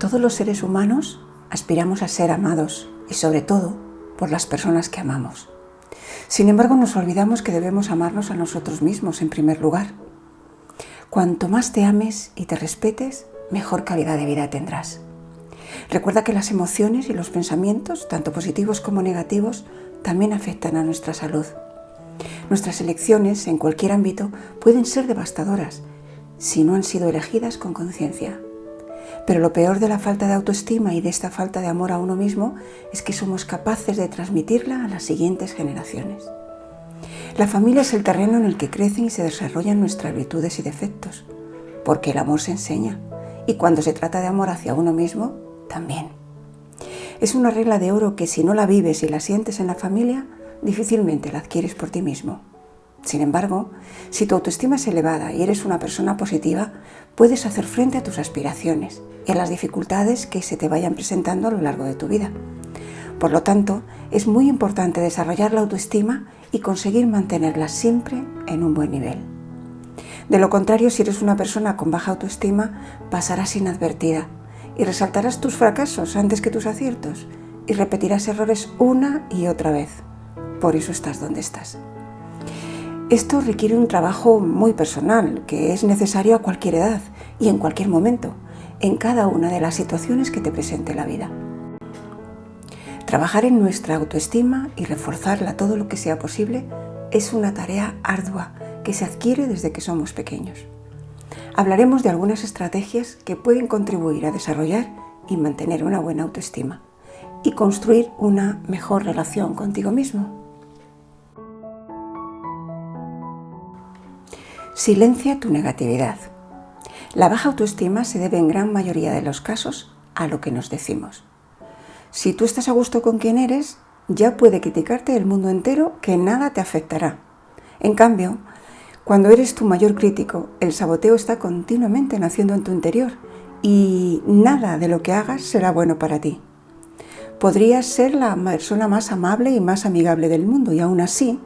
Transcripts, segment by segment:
Todos los seres humanos aspiramos a ser amados y sobre todo por las personas que amamos. Sin embargo, nos olvidamos que debemos amarnos a nosotros mismos en primer lugar. Cuanto más te ames y te respetes, mejor calidad de vida tendrás. Recuerda que las emociones y los pensamientos, tanto positivos como negativos, también afectan a nuestra salud. Nuestras elecciones en cualquier ámbito pueden ser devastadoras si no han sido elegidas con conciencia. Pero lo peor de la falta de autoestima y de esta falta de amor a uno mismo es que somos capaces de transmitirla a las siguientes generaciones. La familia es el terreno en el que crecen y se desarrollan nuestras virtudes y defectos, porque el amor se enseña, y cuando se trata de amor hacia uno mismo, también. Es una regla de oro que si no la vives y la sientes en la familia, difícilmente la adquieres por ti mismo. Sin embargo, si tu autoestima es elevada y eres una persona positiva, puedes hacer frente a tus aspiraciones y a las dificultades que se te vayan presentando a lo largo de tu vida. Por lo tanto, es muy importante desarrollar la autoestima y conseguir mantenerla siempre en un buen nivel. De lo contrario, si eres una persona con baja autoestima, pasarás inadvertida y resaltarás tus fracasos antes que tus aciertos y repetirás errores una y otra vez. Por eso estás donde estás. Esto requiere un trabajo muy personal, que es necesario a cualquier edad y en cualquier momento, en cada una de las situaciones que te presente la vida. Trabajar en nuestra autoestima y reforzarla todo lo que sea posible es una tarea ardua que se adquiere desde que somos pequeños. Hablaremos de algunas estrategias que pueden contribuir a desarrollar y mantener una buena autoestima y construir una mejor relación contigo mismo. Silencia tu negatividad. La baja autoestima se debe en gran mayoría de los casos a lo que nos decimos. Si tú estás a gusto con quien eres, ya puede criticarte el mundo entero que nada te afectará. En cambio, cuando eres tu mayor crítico, el saboteo está continuamente naciendo en tu interior y nada de lo que hagas será bueno para ti. Podrías ser la persona más amable y más amigable del mundo y aún así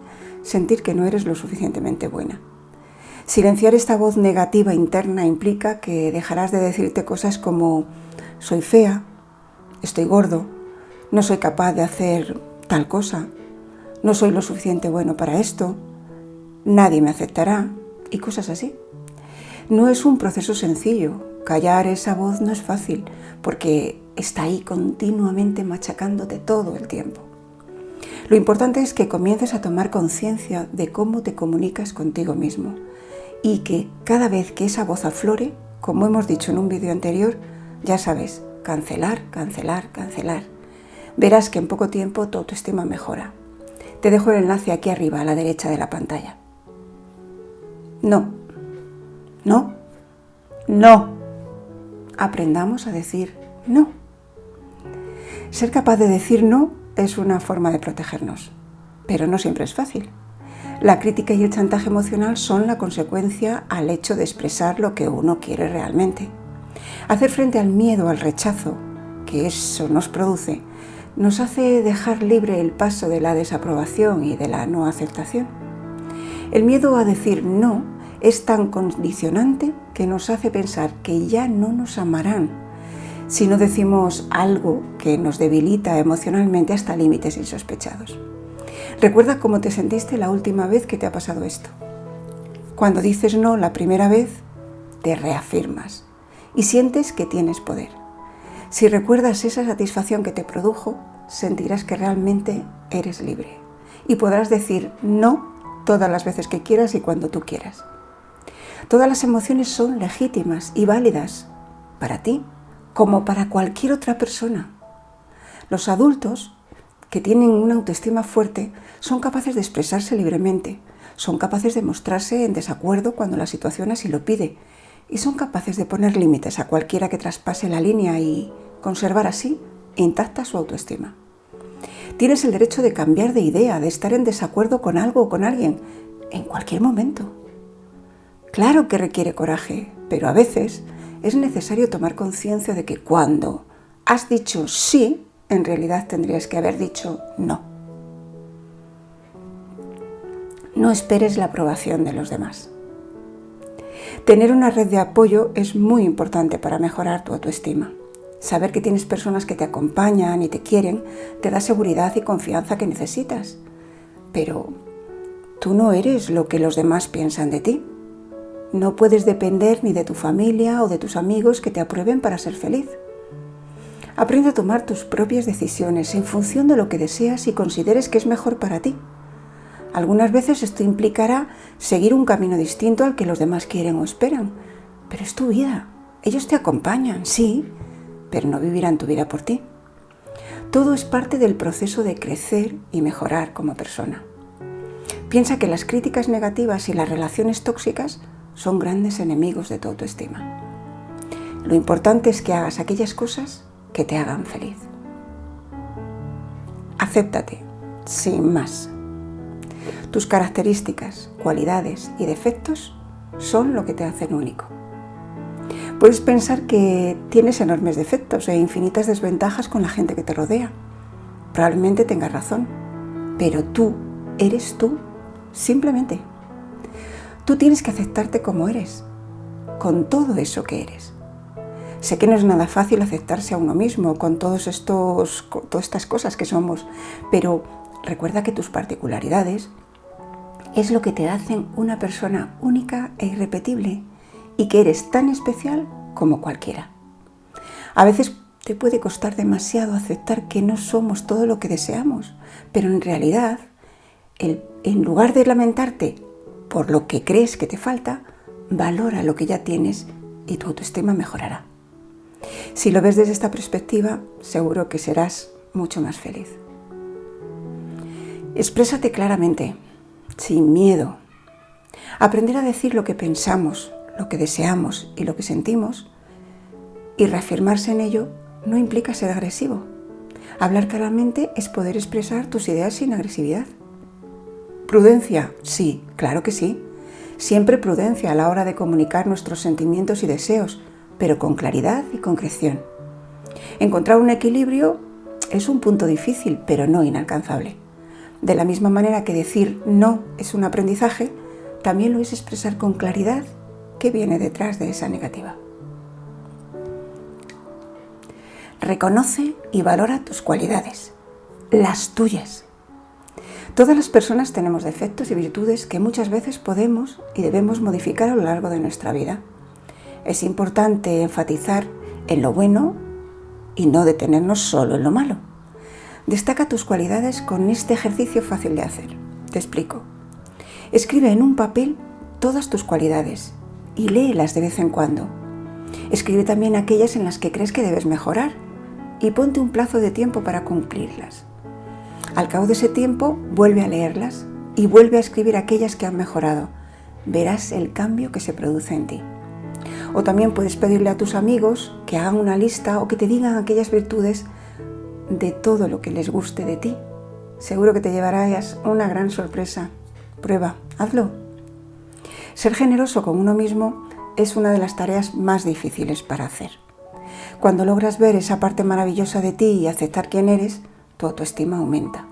sentir que no eres lo suficientemente buena. Silenciar esta voz negativa interna implica que dejarás de decirte cosas como soy fea, estoy gordo, no soy capaz de hacer tal cosa, no soy lo suficiente bueno para esto, nadie me aceptará y cosas así. No es un proceso sencillo, callar esa voz no es fácil porque está ahí continuamente machacándote todo el tiempo. Lo importante es que comiences a tomar conciencia de cómo te comunicas contigo mismo y que cada vez que esa voz aflore, como hemos dicho en un vídeo anterior, ya sabes, cancelar, cancelar, cancelar. Verás que en poco tiempo tu autoestima mejora. Te dejo el enlace aquí arriba a la derecha de la pantalla. No, no, no. Aprendamos a decir no. Ser capaz de decir no es una forma de protegernos, pero no siempre es fácil. La crítica y el chantaje emocional son la consecuencia al hecho de expresar lo que uno quiere realmente. Hacer frente al miedo, al rechazo que eso nos produce, nos hace dejar libre el paso de la desaprobación y de la no aceptación. El miedo a decir no es tan condicionante que nos hace pensar que ya no nos amarán si no decimos algo que nos debilita emocionalmente hasta límites insospechados. Recuerda cómo te sentiste la última vez que te ha pasado esto. Cuando dices no la primera vez, te reafirmas y sientes que tienes poder. Si recuerdas esa satisfacción que te produjo, sentirás que realmente eres libre y podrás decir no todas las veces que quieras y cuando tú quieras. Todas las emociones son legítimas y válidas para ti como para cualquier otra persona. Los adultos que tienen una autoestima fuerte son capaces de expresarse libremente, son capaces de mostrarse en desacuerdo cuando la situación así lo pide y son capaces de poner límites a cualquiera que traspase la línea y conservar así intacta su autoestima. Tienes el derecho de cambiar de idea, de estar en desacuerdo con algo o con alguien en cualquier momento. Claro que requiere coraje, pero a veces es necesario tomar conciencia de que cuando has dicho sí, en realidad tendrías que haber dicho no. No esperes la aprobación de los demás. Tener una red de apoyo es muy importante para mejorar tu autoestima. Saber que tienes personas que te acompañan y te quieren te da seguridad y confianza que necesitas. Pero tú no eres lo que los demás piensan de ti. No puedes depender ni de tu familia o de tus amigos que te aprueben para ser feliz. Aprende a tomar tus propias decisiones en función de lo que deseas y consideres que es mejor para ti. Algunas veces esto implicará seguir un camino distinto al que los demás quieren o esperan, pero es tu vida. Ellos te acompañan, sí, pero no vivirán tu vida por ti. Todo es parte del proceso de crecer y mejorar como persona. Piensa que las críticas negativas y las relaciones tóxicas son grandes enemigos de tu autoestima. Lo importante es que hagas aquellas cosas que te hagan feliz. Acéptate, sin más. Tus características, cualidades y defectos son lo que te hacen único. Puedes pensar que tienes enormes defectos e infinitas desventajas con la gente que te rodea. Probablemente tengas razón, pero tú eres tú, simplemente. Tú tienes que aceptarte como eres, con todo eso que eres. Sé que no es nada fácil aceptarse a uno mismo con todas estas cosas que somos, pero recuerda que tus particularidades es lo que te hacen una persona única e irrepetible y que eres tan especial como cualquiera. A veces te puede costar demasiado aceptar que no somos todo lo que deseamos, pero en realidad, en lugar de lamentarte por lo que crees que te falta, valora lo que ya tienes y tu autoestima mejorará. Si lo ves desde esta perspectiva, seguro que serás mucho más feliz. Exprésate claramente, sin miedo. Aprender a decir lo que pensamos, lo que deseamos y lo que sentimos, y reafirmarse en ello no implica ser agresivo. Hablar claramente es poder expresar tus ideas sin agresividad. Prudencia, sí, claro que sí. Siempre prudencia a la hora de comunicar nuestros sentimientos y deseos, pero con claridad y concreción. Encontrar un equilibrio es un punto difícil, pero no inalcanzable. De la misma manera que decir no es un aprendizaje, también lo es expresar con claridad qué viene detrás de esa negativa. Reconoce y valora tus cualidades, las tuyas. Todas las personas tenemos defectos y virtudes que muchas veces podemos y debemos modificar a lo largo de nuestra vida. Es importante enfatizar en lo bueno y no detenernos solo en lo malo. Destaca tus cualidades con este ejercicio fácil de hacer. Te explico. Escribe en un papel todas tus cualidades y léelas de vez en cuando. Escribe también aquellas en las que crees que debes mejorar y ponte un plazo de tiempo para cumplirlas. Al cabo de ese tiempo, vuelve a leerlas y vuelve a escribir aquellas que han mejorado. Verás el cambio que se produce en ti. O también puedes pedirle a tus amigos que hagan una lista o que te digan aquellas virtudes de todo lo que les guste de ti. Seguro que te llevarás una gran sorpresa. Prueba, hazlo. Ser generoso con uno mismo es una de las tareas más difíciles para hacer. Cuando logras ver esa parte maravillosa de ti y aceptar quién eres, tu autoestima aumenta.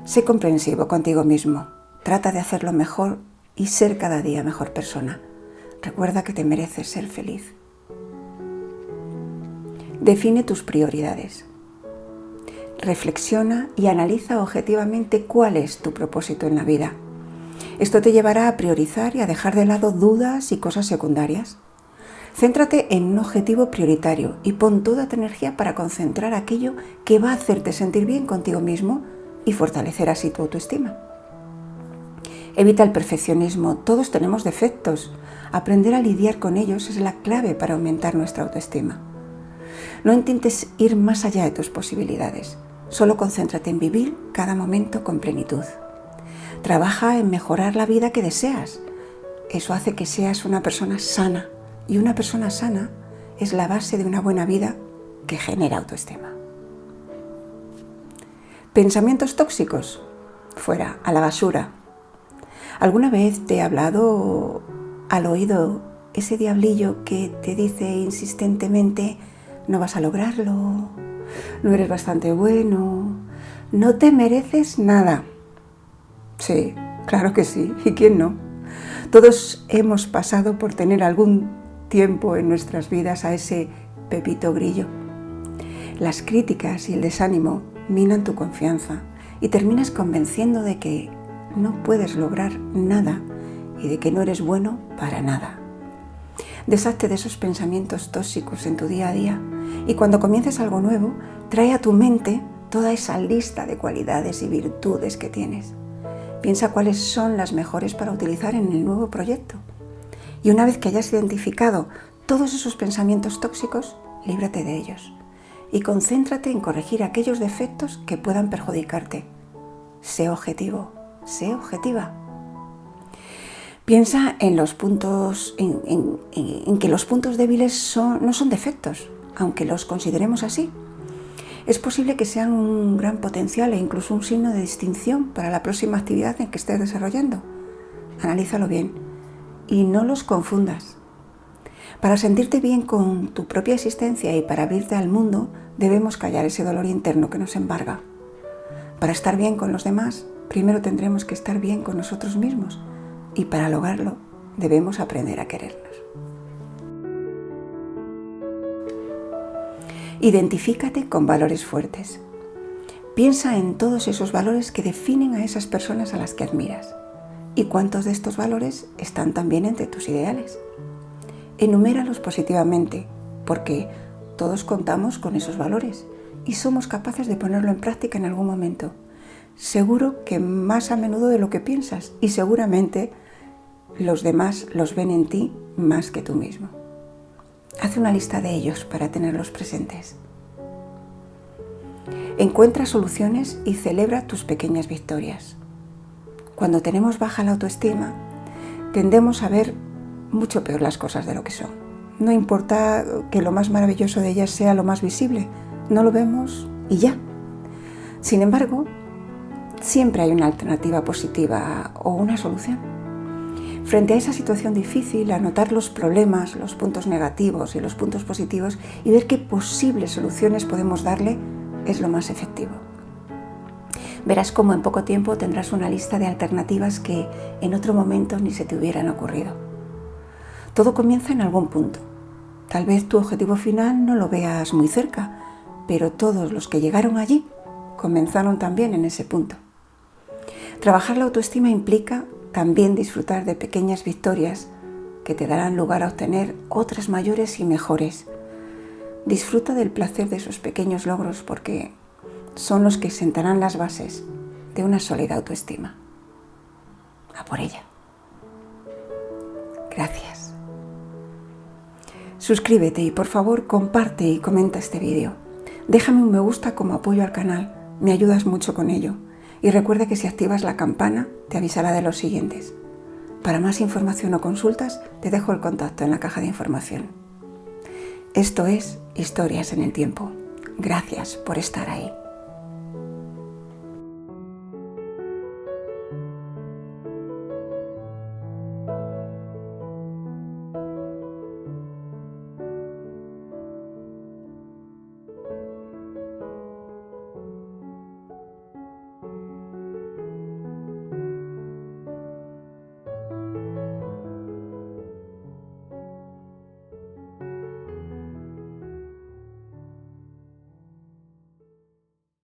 Sé comprensivo contigo mismo. Trata de hacerlo mejor y ser cada día mejor persona. Recuerda que te mereces ser feliz. Define tus prioridades. Reflexiona y analiza objetivamente cuál es tu propósito en la vida. Esto te llevará a priorizar y a dejar de lado dudas y cosas secundarias. Céntrate en un objetivo prioritario y pon toda tu energía para concentrar aquello que va a hacerte sentir bien contigo mismo y fortalecer así tu autoestima. Evita el perfeccionismo. Todos tenemos defectos. Aprender a lidiar con ellos es la clave para aumentar nuestra autoestima. No intentes ir más allá de tus posibilidades. Solo concéntrate en vivir cada momento con plenitud. Trabaja en mejorar la vida que deseas. Eso hace que seas una persona sana. Y una persona sana es la base de una buena vida que genera autoestima. Pensamientos tóxicos. Fuera, a la basura. ¿Alguna vez te he hablado al oído ese diablillo que te dice insistentemente: no vas a lograrlo, no eres bastante bueno, no te mereces nada? Sí, claro que sí, ¿y quién no? Todos hemos pasado por tener algún tiempo en nuestras vidas a ese Pepito Grillo. Las críticas y el desánimo minan tu confianza y terminas convenciendo de que no puedes lograr nada y de que no eres bueno para nada. Deshazte de esos pensamientos tóxicos en tu día a día y cuando comiences algo nuevo, trae a tu mente toda esa lista de cualidades y virtudes que tienes. Piensa cuáles son las mejores para utilizar en el nuevo proyecto. Y una vez que hayas identificado todos esos pensamientos tóxicos, líbrate de ellos y concéntrate en corregir aquellos defectos que puedan perjudicarte. Sé objetivo, sé objetiva. Piensa en los puntos, en que los puntos débiles no son defectos, aunque los consideremos así. Es posible que sean un gran potencial e incluso un signo de distinción para la próxima actividad en que estés desarrollando. Analízalo bien y no los confundas. Para sentirte bien con tu propia existencia y para abrirte al mundo, debemos callar ese dolor interno que nos embarga. Para estar bien con los demás, primero tendremos que estar bien con nosotros mismos y para lograrlo debemos aprender a querernos. Identifícate con valores fuertes. Piensa en todos esos valores que definen a esas personas a las que admiras y cuántos de estos valores están también entre tus ideales. Enuméralos positivamente, porque todos contamos con esos valores y somos capaces de ponerlo en práctica en algún momento. Seguro que más a menudo de lo que piensas y seguramente los demás los ven en ti más que tú mismo. Haz una lista de ellos para tenerlos presentes. Encuentra soluciones y celebra tus pequeñas victorias. Cuando tenemos baja la autoestima, tendemos a ver mucho peor las cosas de lo que son. No importa que lo más maravilloso de ellas sea lo más visible, no lo vemos y ya. Sin embargo, siempre hay una alternativa positiva o una solución. Frente a esa situación difícil, anotar los problemas, los puntos negativos y los puntos positivos y ver qué posibles soluciones podemos darle es lo más efectivo. Verás cómo en poco tiempo tendrás una lista de alternativas que en otro momento ni se te hubieran ocurrido. Todo comienza en algún punto. Tal vez tu objetivo final no lo veas muy cerca, pero todos los que llegaron allí comenzaron también en ese punto. Trabajar la autoestima implica también disfrutar de pequeñas victorias que te darán lugar a obtener otras mayores y mejores. Disfruta del placer de esos pequeños logros porque son los que sentarán las bases de una sólida autoestima. A por ella. Gracias. Suscríbete y por favor comparte y comenta este vídeo. Déjame un me gusta como apoyo al canal, me ayudas mucho con ello. Y recuerda que si activas la campana te avisará de los siguientes. Para más información o consultas te dejo el contacto en la caja de información. Esto es Historias en el Tiempo. Gracias por estar ahí.